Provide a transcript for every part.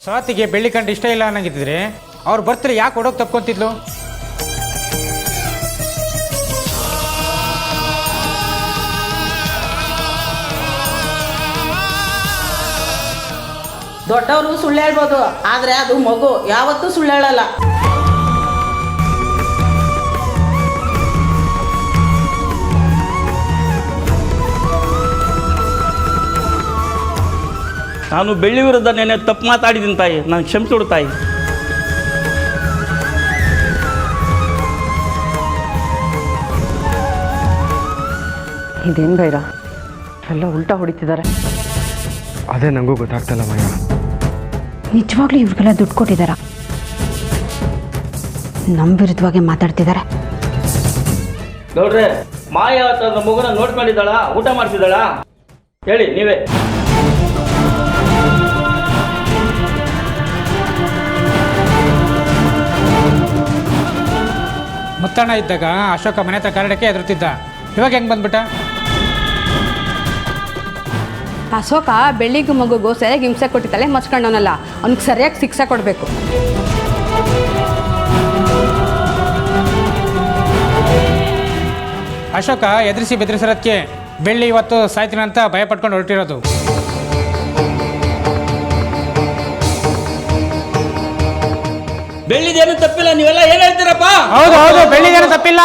ಸ್ವಾತಿಗೆ ಬೆಳ್ಳಿ ಕಂಡು ಇಷ್ಟ ಇಲ್ಲ ಅನ್ನಂಗಿದ್ರೆ ಅವ್ರು ಬರ್ತಾರೆ ಯಾಕೆ ಹೊಡೋಗಿ ತಪ್ಕೊಂತಿದ್ಲು? ದೊಡ್ಡವರು ಸುಳ್ಳು ಹೇಳ್ಬೋದು, ಆದರೆ ಅದು ಮಗು ಯಾವತ್ತೂ ಸುಳ್ಳು ಹೇಳಲ್ಲ. ನಾನು ಬೆಳ್ಳಿ ವಿರುದ್ಧ ನೆನೆ ತಪ್ಪು ಮಾತಾಡಿದ್ದೀನಿ ತಾಯಿ, ನಾನು ಕ್ಷಮಿಸಿಬಿಡು ತಾಯಿ. ಇದೇನು ಬೈರ ಎಲ್ಲ ಉಲ್ಟಾ ಹೊಡಿತಿದ್ದಾರೆ. ಅದೇ ನನಗೂ ಗೊತ್ತಾಗ್ತಲ್ಲ ಮಯ್ಯ. ನಿಜವಾಗ್ಲೂ ಇವ್ರಿಗೆಲ್ಲ ದುಡ್ಡು ಕೊಟ್ಟಿದ್ದಾರ? ನಮ್ಮ ವಿರುದ್ಧವಾಗಿ ಮಾತಾಡ್ತಿದ್ದಾರೆ. ನೋಡ್ರೆ ಮಾಯ ತನ್ನ ಮಗುನ ನೋಡ್ಕೊಂಡಿದ್ದಾಳ, ಊಟ ಮಾಡ್ತಿದ್ದಾಳ? ಹೇಳಿ ನೀವೇ. ಮುತ್ತಣ್ಣ ಇದ್ದಾಗ ಅಶೋಕ ಮನೆ ಹತ್ರ ಕರಡಕ್ಕೆ ಎದುರುತ್ತಿದ್ದ, ಇವಾಗ ಹೆಂಗೆ ಬಂದ್ಬಿಟ್ಟ? ಅಶೋಕ ಬೆಳ್ಳಿಗೂ ಮಗುಗೂ ಸರಿಯಾಗಿ ಹಿಂಸೆ ಕೊಟ್ಟಿದ್ದಲೆ ಮಚ್ಕೊಂಡವನಲ್ಲ, ಅವ್ನಿಗೆ ಸರಿಯಾಗಿ ಶಿಕ್ಷೆ ಕೊಡಬೇಕು. ಅಶೋಕ ಎದುರಿಸಿ ಬೆದರಿಸಿರೋದಕ್ಕೆ ಬೆಳ್ಳಿ ಇವತ್ತು ಸಾಯ್ತೀನಿ ಅಂತ ಭಯ ಪಟ್ಕೊಂಡು ಹೊರಟಿರೋದು. ಬೆಳ್ಳಿದೇನು ತಪ್ಪಿಲ್ಲ, ನೀವೆಲ್ಲ ಏನ್ ಹೇಳ್ತೀರಪ್ಪ? ಹೌದು ಹೌದು, ಬೆಳ್ಳಿದೇನು ತಪ್ಪಿಲ್ಲ.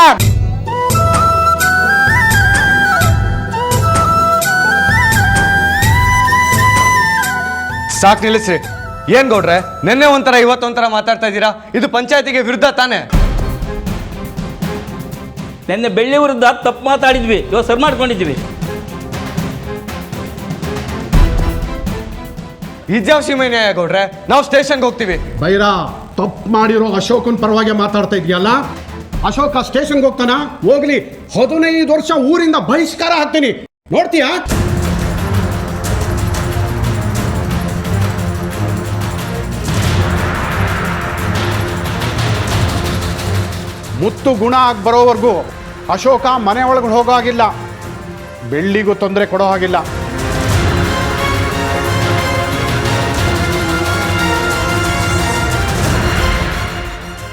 ಸಾಕು ನಿಲ್ಲಿಸ್ರಿ. ಏನ್ ಗೌಡ್ರೆ, ನಿನ್ನೆ ಒಂಥರ ಇವತ್ತೊಂಥರ ಮಾತಾಡ್ತಾ ಇದ್ದೀರಾ? ಇದು ಪಂಚಾಯತಿಗೆ ವಿರುದ್ಧ ತಾನೆ? ನಿನ್ನೆ ಬೆಳ್ಳಿ ವಿರುದ್ಧ ತಪ್ಪು ಮಾತಾಡಿದ್ವಿ, ಇವಾಗ ಸರಿ ಮಾಡ್ಕೊಂಡಿದ್ವಿ. ಇದ್ಯಾವ ಸೀಮೆನೇ ಗೌಡ್ರೆ, ನಾವು ಸ್ಟೇಷನ್ಗೆ ಹೋಗ್ತೀವಿ. ಬೈರಾ, ತಪ್ಪು ಮಾಡಿರೋ ಅಶೋಕನ್ ಪರವಾಗಿ ಮಾತಾಡ್ತಾ ಇದೆಯಲ್ಲ? ಅಶೋಕ ಸ್ಟೇಷನ್ಗೆ ಹೋಗ್ತಾನ? ಹೋಗ್ಲಿ, 15 ವರ್ಷ ಊರಿಂದ ಬಹಿಷ್ಕಾರ ಹಾಕ್ತೀನಿ, ನೋಡ್ತೀಯಾ? ಮುತ್ತು ಗುಣ ಆಗಿ ಬರೋವರೆಗೂ ಅಶೋಕ ಮನೆ ಒಳಗೆ ಹೋಗೋ ಹಾಗಿಲ್ಲ, ಬೆಳ್ಳಿಗೂ ತೊಂದರೆ ಕೊಡೋ ಹಾಗಿಲ್ಲ.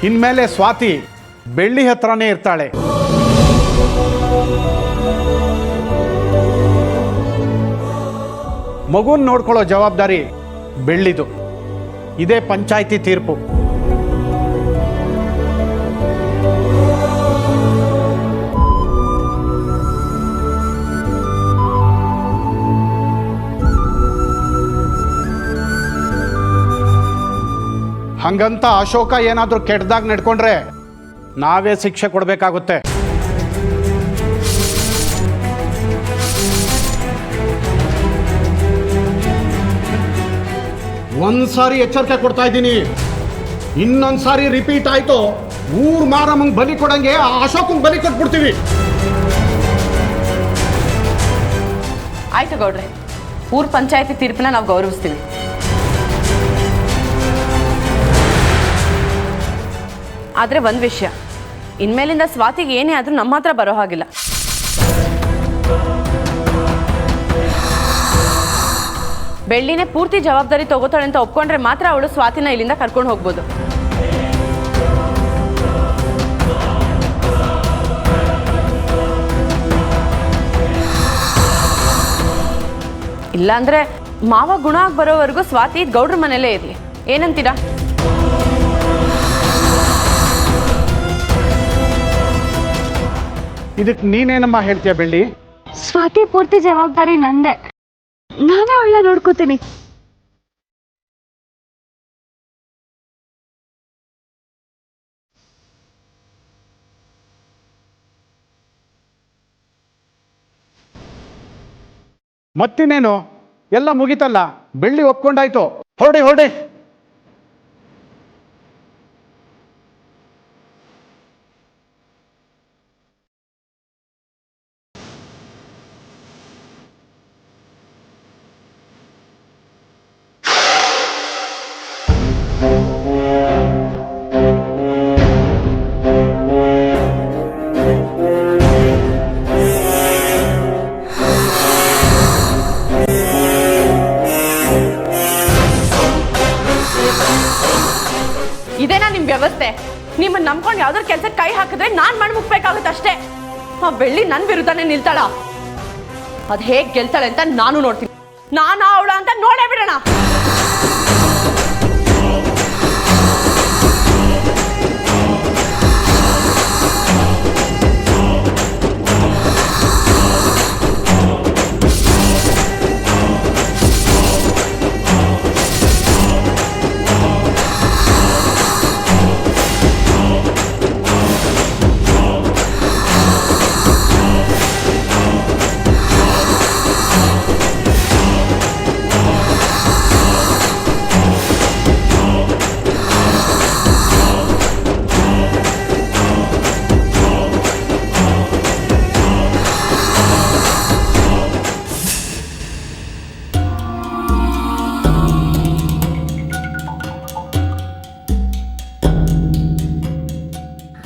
ಇನ್ಮೇಲೆ ಸ್ವಾತಿ ಬೆಳ್ಳಿ ಹತ್ರನೇ ಇರ್ತಾಳೆ. ಮಗುನ್ ನೋಡ್ಕೊಳ್ಳೋ ಜವಾಬ್ದಾರಿ ಬೆಳ್ಳಿದು. ಇದೇ ಪಂಚಾಯಿತಿ ತೀರ್ಪು. ಹಂಗಂತ ಅಶೋಕ ಏನಾದರೂ ಕೆಟ್ಟದಾಗ ನಡ್ಕೊಂಡ್ರೆ ನಾವೇ ಶಿಕ್ಷೆ ಕೊಡಬೇಕಾಗುತ್ತೆ. ಒಂದ್ಸಾರಿ ಎಚ್ಚರಿಕೆ ಕೊಡ್ತಾ ಇದ್ದೀನಿ, ಇನ್ನೊಂದ್ಸಾರಿ ರಿಪೀಟ್ ಆಯ್ತು ಊರ್ ಮಾರಮ್ಮಂಗ್ ಬಲಿ ಕೊಡಂಗೆ ಆ ಅಶೋಕಂಗ್ ಬಲಿ ಕೊಟ್ಬಿಡ್ತೀವಿ. ಆಯ್ತು ಗೌಡ್ರೆ, ಊರ್ ಪಂಚಾಯತಿ ತೀರ್ಪನ್ನ ನಾವು ಗೌರವಿಸ್ತೀವಿ. ಆದರೆ ಒಂದು ವಿಷಯ, ಇನ್ಮೇಲಿಂದ ಸ್ವಾತಿಗೆ ಏನೇ ಆದರೂ ನಮ್ಮ ಹತ್ರ ಬರೋ ಹಾಗಿಲ್ಲ. ಬೆಳ್ಳಿನೇ ಪೂರ್ತಿ ಜವಾಬ್ದಾರಿ ತಗೋತಾಳೆ ಅಂತ ಒಪ್ಕೊಂಡ್ರೆ ಮಾತ್ರ ಅವಳು ಸ್ವಾತಿನ ಇಲ್ಲಿಂದ ಕರ್ಕೊಂಡು ಹೋಗ್ಬೋದು. ಇಲ್ಲಾಂದ್ರೆ ಮಾವ ಗುಣ ಆಗಿ ಬರೋವರೆಗೂ ಸ್ವಾತಿ ಗೌಡ್ರ ಮನೇಲೇ ಇರಲಿ, ಏನಂತೀರಾ? ಇದಕ್ಕೆ ನೀನೇನಮ್ಮ ಹೇಳ್ತೀಯ ಬೆಳ್ಳಿ? ಸ್ವಾತಿ ಪೂರ್ತಿ ಜವಾಬ್ದಾರಿ ನಂದೆ, ನಾನೇ ಒಳ್ಳೆ ನೋಡ್ಕೋತೀನಿ. ಮತ್ತಿನ್ನೇನು, ಎಲ್ಲ ಮುಗಿತಲ್ಲ, ಬೆಳ್ಳಿ ಒಪ್ಕೊಂಡಾಯ್ತು, ಹೊರಡಿ ಹೊರಡಿ. ಇದೇನಾ ನಿಮ್ ವ್ಯವಸ್ಥೆ? ನಿಮ್ಮನ್ನ ನಂಬ್ಕೊಂಡು ಯಾವ್ದಾರ ಕೆಲ್ಸಕ್ಕೆ ಕೈ ಹಾಕಿದ್ರೆ ನಾನ್ ಮಾಡಿ ಮುಗ್ಬೇಕಾಗುತ್ತೆ ಅಷ್ಟೇ. ಆ ಬೆಳ್ಳಿ ನನ್ ವಿರುದ್ಧನೇ ನಿಲ್ತಾಳ. ಅದ್ ಹೇಗ್ ಗೆಲ್ತಾಳೆ ಅಂತ ನಾನು ನೋಡ್ತೀನಿ. ನಾನಾ ಅವಳ ಅಂತ ನೋಡೇ ಬಿಡೋಣ.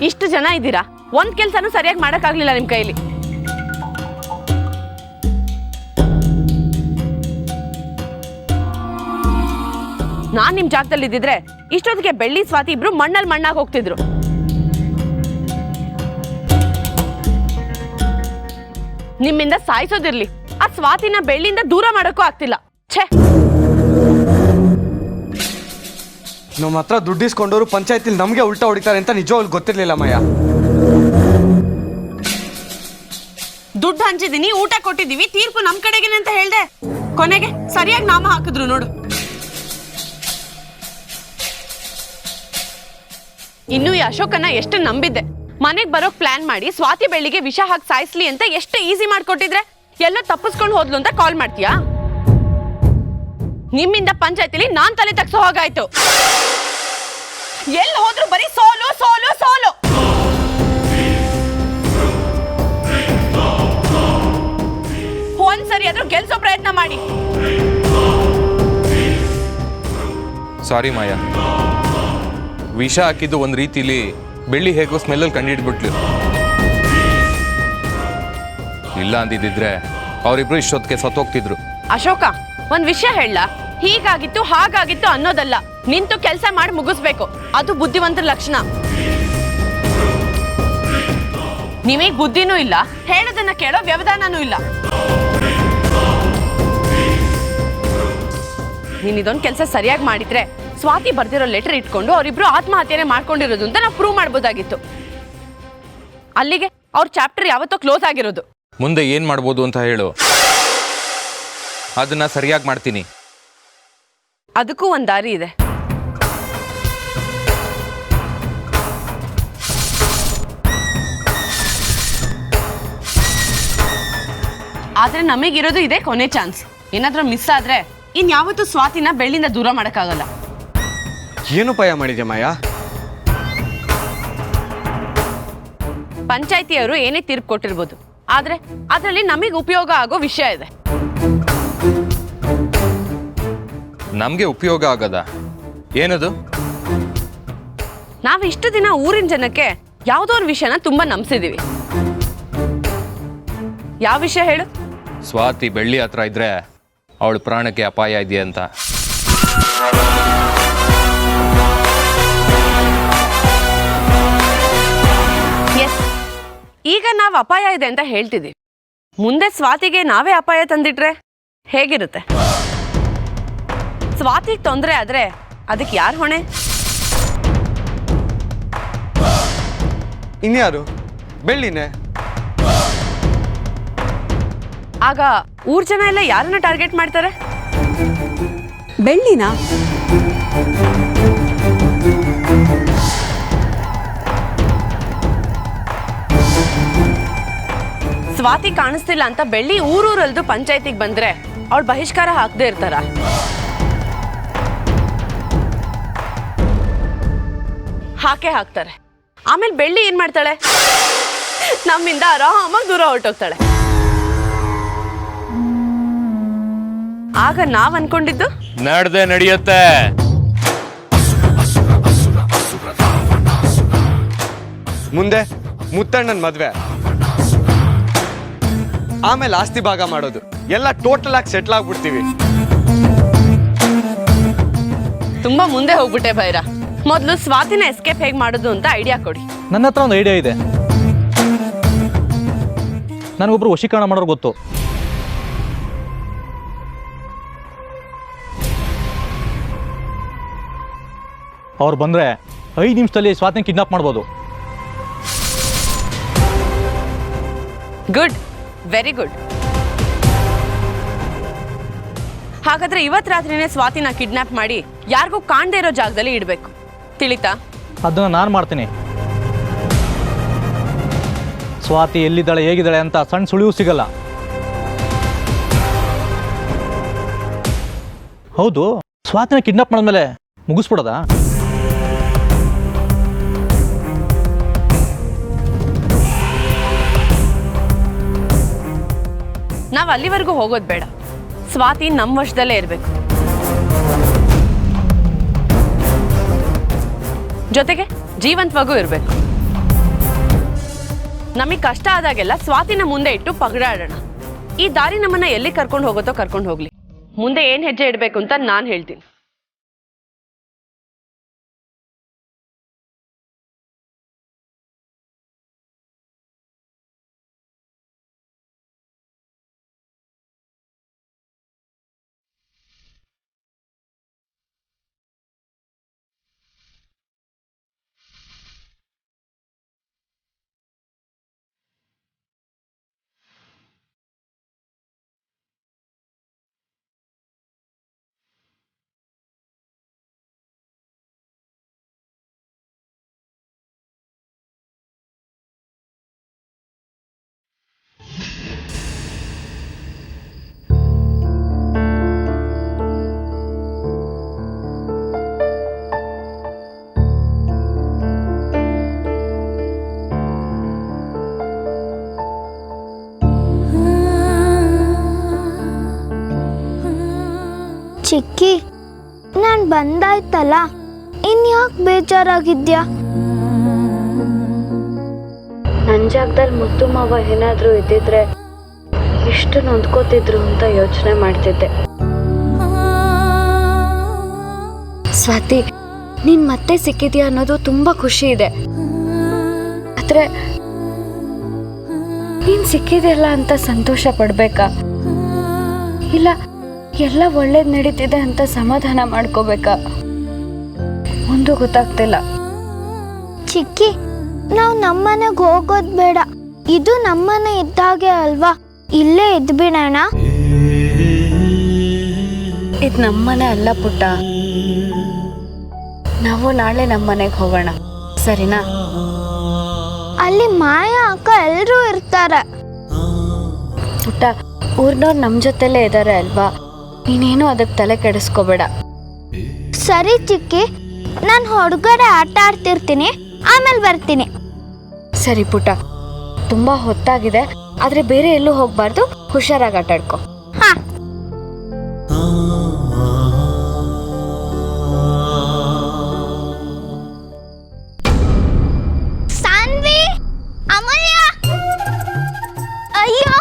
ಇಷ್ಟು ಜನ ಇದ್ದೀರಾ, ಒಂದ್ ಕೆಲ್ಸನೂ ಸರಿಯಾಗಿ ಮಾಡಕ್ಕಾಗ್ಲಿಲ್ಲ ನಿಮ್ ಕೈಲಿ. ನಾನ್ ನಿಮ್ ಜಾಗದಲ್ಲಿ ಇದ್ದಿದ್ರೆ ಇಷ್ಟೊತ್ತಿಗೆ ಬೆಳ್ಳಿ ಸ್ವಾತಿ ಇಬ್ರು ಮಣ್ಣಲ್ಲಿ ಮಣ್ಣಾಗಿ ಹೋಗ್ತಿದ್ರು. ನಿಮ್ಮಿಂದ ಸಾಯಿಸೋದಿರ್ಲಿ, ಆ ಸ್ವಾತಿನ ಬೆಳ್ಳಿಯಿಂದ ದೂರ ಮಾಡೋಕ್ಕೂ ಆಗ್ತಿಲ್ಲ. ಛೇ, ನಮ್ಮ ಹತ್ರ ದುಡ್ಡಿಸ್ಕೊಂಡವರು ಪಂಚಾಯತಿಲಿ ನಮಗೆ ಉಲ್ಟಾ ಹೊಡಿತಾರೆ ಅಂತ ನಿಜವಾಗ್ಲೂ ಗೊತ್ತಿರ್ಲಿಲ್ಲ ಮಾಯ. ದುಡ್ಡು ಹಂಚಿದೀನಿ, ಊಟ ಕೊಟ್ಟಿದೀವಿ, ತೀರ್ಪು ನಮ್ ಕಡೆಗೇನೆ ಅಂತ ಹೇಳ್ದೆ. ಕೊನೆಗೆ ಸರಿಯಾಗಿ ನಾಮ ಹಾಕಿದ್ರು ನೋಡು. ಇನ್ನು ಈ ಅಶೋಕನ್ನ ಎಷ್ಟು ನಂಬಿದ್ದೆ. ಮನೆಗ್ ಬರೋಕ್ ಪ್ಲಾನ್ ಮಾಡಿ ಸ್ವಾತಿ ಬೆಳ್ಳಿಗೆ ವಿಷ ಹಾಕಿ ಸಾಯಿಸ್ಲಿ ಅಂತ ಎಷ್ಟು ಈಸಿ ಮಾಡ್ಕೊಟ್ಟಿದ್ರೆ ಎಲ್ಲೋ ತಪ್ಪಿಸ್ಕೊಂಡು ಹೋದ್ಲು ಅಂತ ಕಾಲ್ ಮಾಡ್ತೀಯಾ? ನಿಮ್ಮಿಂದ ಪಂಚಾಯತಿಲಿ ನಾನ್ ತಲೆ ತಗ್ಸೋ ಹಾಗಾಯ್ತು. ಎಲ್ಲಿ ಹೋದ್ರು ಬರೀ ಸೋಲು ಸೋಲು ಸೋಲು. ಒಂದ್ಸರಿ ಆದ್ರೂ ಗೆಲ್ಸೋ ಪ್ರಯತ್ನ ಮಾಡಿ. ಸಾರಿ ಮಾಯಾ, ವಿಷ ಹಾಕಿದ್ದು ಒಂದ್ ರೀತಿಲಿ ಬೆಳ್ಳಿ ಹೇಗೋ ಸ್ಮೆಲ್ಲಲ್ಲಿ ಕಂಡಿಡ್ಬಿಟ್ಲು. ಇಲ್ಲ ಅಂದಿದ್ರೆ ಅವರಿಬ್ರು ಇಷ್ಟೊತ್ತಿಗೆ ಸತ್ತೋಗ್ತಿದ್ರು. ಅಶೋಕ, ಒಂದ್ ವಿಷಯ ಹೇಳ, ಹೀಗಾಗಿತ್ತು ಹಾಗಾಗಿತ್ತು ಅನ್ನೋದಲ್ಲ, ನಿಂತು ಕೆಲಸ ಮಾಡಿ ಮುಗಿಸ್ಬೇಕು. ಅದು ಬುದ್ಧಿವಂತರ ಲಕ್ಷಣ. ನಿಮಗ್ ಬುದ್ಧಿನೂ ಇಲ್ಲ, ಹೇಳೋದನ್ನ ಕೇಳೋ ವ್ಯವಧಾನನೂ ಇಲ್ಲ. ನೀನ್ ಇದೊಂದ್ ಕೆಲಸ ಸರಿಯಾಗಿ ಮಾಡಿದ್ರೆ ಸ್ವಾತಿ ಬರ್ದಿರೋ ಲೆಟರ್ ಇಟ್ಕೊಂಡು ಅವರಿಬ್ರು ಆತ್ಮಹತ್ಯೆನೆ ಮಾಡ್ಕೊಂಡಿರೋದು ಅಂತ ನಾವು ಪ್ರೂವ್ ಮಾಡ್ಬೋದಾಗಿತ್ತು. ಅಲ್ಲಿಗೆ ಅವ್ರ ಚಾಪ್ಟರ್ ಯಾವತ್ತೋ ಕ್ಲೋಸ್ ಆಗಿರೋದು. ಮುಂದೆ ಏನ್ ಮಾಡ್ಬೋದು ಅಂತ ಹೇಳು, ಅದನ್ನ ಸರಿಯಾಗಿ ಮಾಡ್ತೀನಿ. ಅದಕ್ಕೂ ಒಂದ್ ದಾರಿ ಇದೆ. ಆದ್ರೆ ನಮಗಿರೋದು ಇದೆ ಕೊನೆ ಚಾನ್ಸ್. ಏನಾದ್ರೂ ಮಿಸ್ ಆದ್ರೆ ಇನ್ಯಾವತ್ತೂ ಸ್ವಾತಿನ ಬೆಳ್ಳಿಂದ ದೂರ ಮಾಡಕ್ಕಾಗಲ್ಲ. ಏನು ಉಪಾಯ ಮಾಡಿದ್ಯಾ ಮಾಯಾ? ಪಂಚಾಯತಿಯವರು ಏನೇ ತೀರ್ಪು ಕೊಟ್ಟಿರ್ಬೋದು, ಆದ್ರೆ ಅದರಲ್ಲಿ ನಮಗೆ ಉಪಯೋಗ ಆಗೋ ವಿಷಯ ಇದೆ. ನಮ್ಗೆ ಉಪಯೋಗ ಆಗದ ಏನದು? ನಾವ್ ಇಷ್ಟು ದಿನ ಊರಿನ ಜನಕ್ಕೆ ಯಾವ್ದೋ ಒಂದು ವಿಷಯನ ತುಂಬಾ ನಂಬಿಸಿದೀವಿ. ಯಾವ ವಿಷಯ ಹೇಳು? ಸ್ವಾತಿ ಬೆಳ್ಳಿ ಹತ್ರ ಇದ್ರೆ ಅವಳ ಪ್ರಾಣಕ್ಕೆ ಅಪಾಯ ಇದೆಯಾ ಅಂತ. ಎಸ್, ಈಗ ನಾವ್ ಅಪಾಯ ಇದೆ ಅಂತ ಹೇಳ್ತಿದೀವಿ. ಮುಂದೆ ಸ್ವಾತಿಗೆ ನಾವೇ ಅಪಾಯ ತಂದಿಟ್ರೆ ಹೇಗಿರುತ್ತೆ? ಸ್ವಾತಿಗೆ ತೊಂದರೆ ಆದ್ರೆ ಅದಕ್ಕೆ ಯಾರು ಹೊಣೆ? ಇನ್ಯಾರು? ಬೆಳ್ಳಿನೇ. ಆಗ ಊರ್ ಜನ ಎಲ್ಲ ಯಾರನ್ನ ಟಾರ್ಗೆಟ್ ಮಾಡ್ತಾರೆ? ಬೆಳ್ಳಿನಾ? ಸ್ವಾತಿ ಕಾಣಿಸ್ತಿಲ್ಲ ಅಂತ ಬೆಳ್ಳಿ ಊರೂರಲ್ದು ಪಂಚಾಯತಿಗೆ ಬಂದ್ರೆ ಅವಳು ಬಹಿಷ್ಕಾರ ಹಾಕದೇ ಇರ್ತಾರ? ಹಾಕೇ ಹಾಕ್ತಾರೆ. ಆಮೇಲೆ ಬೆಳ್ಳಿ ಏನ್ ಮಾಡ್ತಾಳೆ? ನಮ್ಮಿಂದ ಆರಾಮಾಗಿ ದೂರ ಹೊರಟೋಗ್ತಾಳೆ. ಆಗ ನಾವ್ ಅನ್ಕೊಂಡಿದ್ದು ನಡ್ದೆ ನಡೆಯುತ್ತೆ. ಮುಂದೆ ಮುತ್ತಣ್ಣನ ಮದ್ವೆ, ಆಮೇಲೆ ಆಸ್ತಿ ಭಾಗ ಮಾಡೋದು, ಎಲ್ಲ ಟೋಟಲ್ ಆಗಿ ಸೆಟ್ಲ್ ಆಗ್ಬಿಡ್ತೀವಿ. ತುಂಬಾ ಮುಂದೆ ಹೋಗ್ಬಿಟ್ಟೆ ಭೈರ. ಮೊದಲು ಸ್ವಾತಿನ ಎಸ್ಕೇಪ್ ಹೇಗೆ ಮಾಡೋದು ಅಂತ ಐಡಿಯಾ ಕೊಡಿ. ನನ್ನ ಹತ್ರ ಒಂದು ಐಡಿಯಾ ಇದೆ. ನನಗೊಬ್ರು ವಶೀಕರಣ ಮಾಡೋರು ಗೊತ್ತು. ಅವ್ರು ಬಂದರೆ 5 ನಿಮಿಷದಲ್ಲಿ ಸ್ವಾತಿನ ಕಿಡ್ನಾಪ್ ಮಾಡ್ಬೋದು. Good, very good. ಹಾಗಾದ್ರೆ ಇವತ್ತು ರಾತ್ರಿನೇ ಸ್ವಾತಿನ ಕಿಡ್ನಾಪ್ ಮಾಡಿ ಯಾರಿಗೂ ಕಾಣದೇ ಇರೋ ಜಾಗದಲ್ಲಿ ಇಡಬೇಕು. ತಿಳಿತಾ? ಅದನ್ನು ನಾನು ಮಾಡ್ತೀನಿ. ಸ್ವಾತಿ ಎಲ್ಲಿದ್ದಾಳೆ ಹೇಗಿದ್ದಾಳೆ ಅಂತ ಸಣ್ಣ ಸುಳಿವು ಸಿಗಲ್ಲ. ಹೌದು, ಸ್ವಾತಿನ ಕಿಡ್ನಾಪ್ ಮಾಡಿದ್ಮೇಲೆ ಮುಗಿಸ್ಬಿಡೋದಾ? ನಾವು ಅಲ್ಲಿವರೆಗೂ ಹೋಗೋದು ಬೇಡ. ಸ್ವಾತಿ ನಮ್ಮ ವಶದಲ್ಲೇ ಇರಬೇಕು. ಜೊತೆಗೆ ಜೀವಂತವಾಗೂ ಇರಬೇಕು. ನಮಗೆ ಕಷ್ಟ ಆದಾಗೆಲ್ಲ ಸ್ವಾತಿನ ಮುಂದೆ ಇಟ್ಟು ಪಗಡಾಡೋಣ. ಈ ದಾರಿ ನಮ್ಮನ್ನ ಎಲ್ಲಿ ಕರ್ಕೊಂಡು ಹೋಗುತ್ತೋ ಕರ್ಕೊಂಡು ಹೋಗ್ಲಿ. ಮುಂದೆ ಏನು ಹೆಜ್ಜೆ ಇಡಬೇಕು ಅಂತ ನಾನು ಹೇಳ್ತೀನಿ. ಚಿಕ್ಕಿ, ನಾನು ಬಂದಾಯ್ತಲ್ಲ, ಇನ್ಯಾಕೆ ಬೇಜಾರಾಗಿದ್ಯಾ? ನನ್ನ ಜಾಗದಲ್ಲಿ ಮುತ್ತು ಮಾವ ಏನಾದರೂ ಇದ್ದಿದ್ರೆ ಎಷ್ಟು ನೊಂದ್ಕೋತಿದ್ರು ಅಂತ ಯೋಚನೆ ಮಾಡ್ತಿದ್ದೆ. ಸ್ವಾತಿ, ನೀನ್ ಮತ್ತೆ ಸಿಕ್ಕಿದ್ಯಾ ಅನ್ನೋದು ತುಂಬಾ ಖುಷಿ ಇದೆ. ಆದ್ರೆ ನೀನ್ ಸಿಕ್ಕಿದೆಯಲ್ಲ ಅಂತ ಸಂತೋಷ ಪಡ್ಬೇಕಾ, ಇಲ್ಲ ಎಲ್ಲ ಒಳ್ಳೇದ್ ನಡೀತಿದೆ ಅಂತ ಸಮಾಧಾನ ಮಾಡ್ಕೋಬೇಕಾ? ಒಂದು ಗೊತ್ತಾಗ್ತಿಲ್ಲ. ಚಿಕ್ಕಿ, ನಾವು ನಮ್ಮನೆಗೆ ಹೋಗೋದು ಬೇಡ. ಇದು ನಮ್ಮನೆ ಇದ್ದಾಗೆ ಅಲ್ವಾ, ಇಲ್ಲೇ ಇದ್ಬಿಡೋಣ. ಇದು ನಮ್ಮನೆ ಅಲ್ಲ ಪುಟ್ಟ, ನಾವು ನಾಳೆ ನಮ್ಮನೆಗೆ ಹೋಗೋಣ, ಸರಿನಾ? ಅಲ್ಲಿ ಮಾಯಾ ಅಕ್ಕ ಎಲ್ಲರೂ ಇರ್ತಾರೆ. ಪುಟ್ಟ, ಊರ್ನವ್ರು ನಮ್ಮ ಜೊತೆಲೇ ಇದ್ದಾರೆ ಅಲ್ವಾ, ನೀನೇನು ಅದಕ್ಕೆ ತಲೆ ಕೆಡಿಸ್ಕೋಬೇಡ. ಸರಿ ಚಿಕ್ಕಿ, ನಾನು ಹೊರಗಡೆ ಆಟ ಆಡ್ತಿರ್ತೀನಿ, ಆಮೇಲೆ ಬರ್ತೀನಿ. ಸರಿ ಪುಟ್ಟ, ತುಂಬಾ ಹೊತ್ತಾಗಿದೆ, ಆದ್ರೆ ಬೇರೆ ಎಲ್ಲೂ ಹೋಗ್ಬಾರ್ದು, ಹುಷಾರಾಗಿ ಆಟ ಆಡ್ಕೊ. ಹಾ. ಸಾನ್ವಿ, ಅಮೂಲ್ಯ, ಅಯ್ಯೋ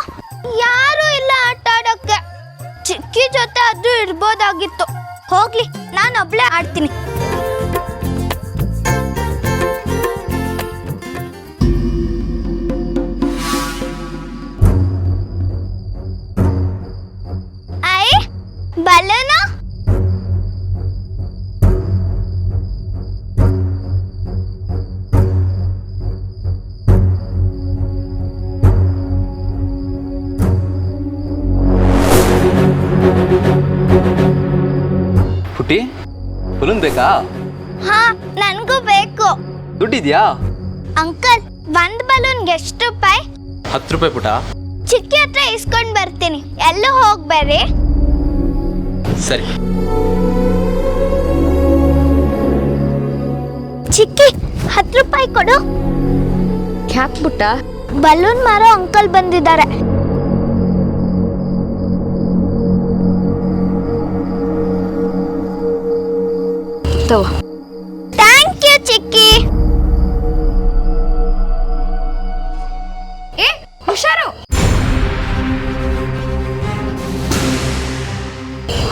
ಯಾರು ಇಲ್ಲ ಆಟ ಆಡೋಕ್ಕೆ. ಚಿಕ್ಕಿ ಜೊತೆ ಅದು ಇರ್ಬೋದಾಗಿತ್ತು. ಹೋಗ್ಲಿ, ನಾನು ಒಬ್ಳೆ ಆಡ್ತೀನಿ. I balloon. ಪುಟ್ಟಿ, ಬಲೂನ್ ಬೇಕಾ? ಹಾ, ನನಗೂ ಬೇಕು. ದುಡ್ಡಿದ್ಯಾ? ಅಂಕಲ್, ಒಂದ್ ಬಲೂನ್ಗೆ ಎಷ್ಟು ರೂಪಾಯಿ? 10 ರೂಪಾಯಿ ಪುಟ. ಚಿಕ್ಕಿ ಹತ್ರ ಇಸ್ಕೊಂಡ್ ಬರ್ತೀನಿ, ಎಲ್ಲೂ ಹೋಗ್ಬೇಡಿ. ಸರಿ. ಚಿಕ್ಕಿ, 10 ರೂಪಾಯಿ ಕೊಡು. ಯಾಕೆ ಪುಟ್ಟ? ಬಲೂನ್ ಮಾರೋ ಅಂಕಲ್ ಬಂದಿದ್ದಾರೆ. ಥ್ಯಾಂಕ್ ಯು ಚಿಕ್ಕಿ. ಏ ಹುಷಾರು.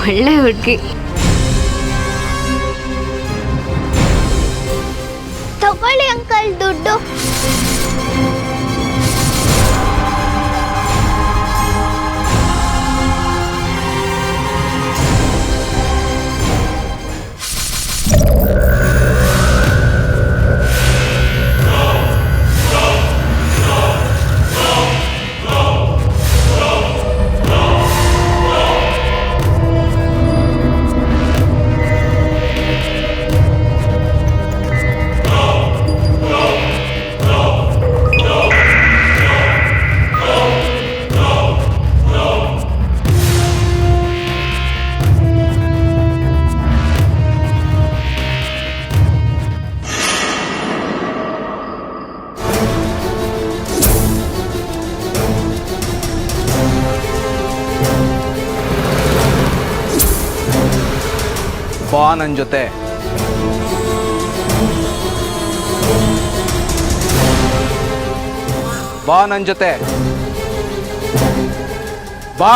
ಒಳ್ಳೆ ಹುಡುಗಿ. ಅಂಕಲ್ ದುಡ್ಡು. ಬಾ ನನ್ನ ಜೊತೆ. ಬಾ ನನ್ನ ಜೊತೆ. ಬಾ.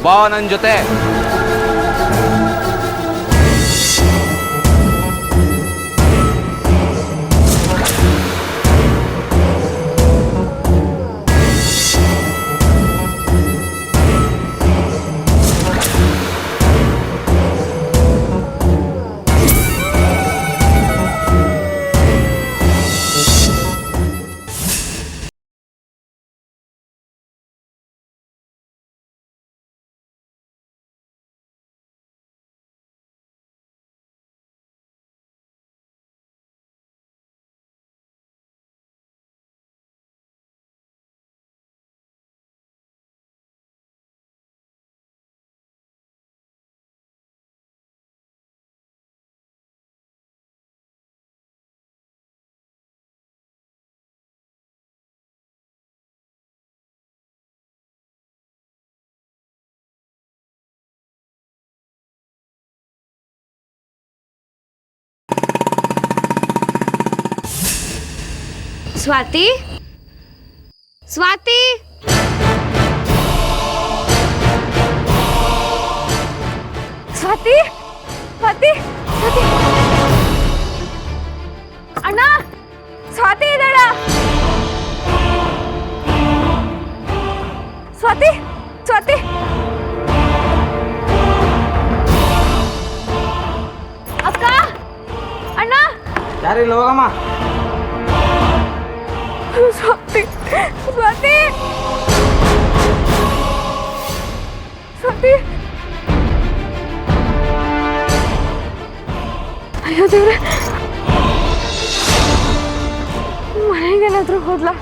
ಬಾ ನನ್ನ ಜೊತೆ. ಸ್ವಾತಿ, ಸ್ವಾತಿ, ಸ್ವಾತಿ, ಸ್ವಾತಿ, ಸ್ವಾತಿ, ಅಣ್ಣ, ಸ್ವಾತಿ ಇದ್ದಾಳ? ಸ್ವಾತಿ, ಸ್ವಾತಿ, ಅಕ್ಕ, ಅಣ್ಣ, ಯಾರಿಲ್ಲ ಹೋಗಮ್ಮ. ಸ್ವಾತಿ, ಸ್ವಾತಿ, ಸ್ವಾತಿ, ಅಯ್ಯೋ ದೇವ್ರೆ, ಮನೆಗೇನಾದ್ರೂ ಹೋದ್ಲಾ?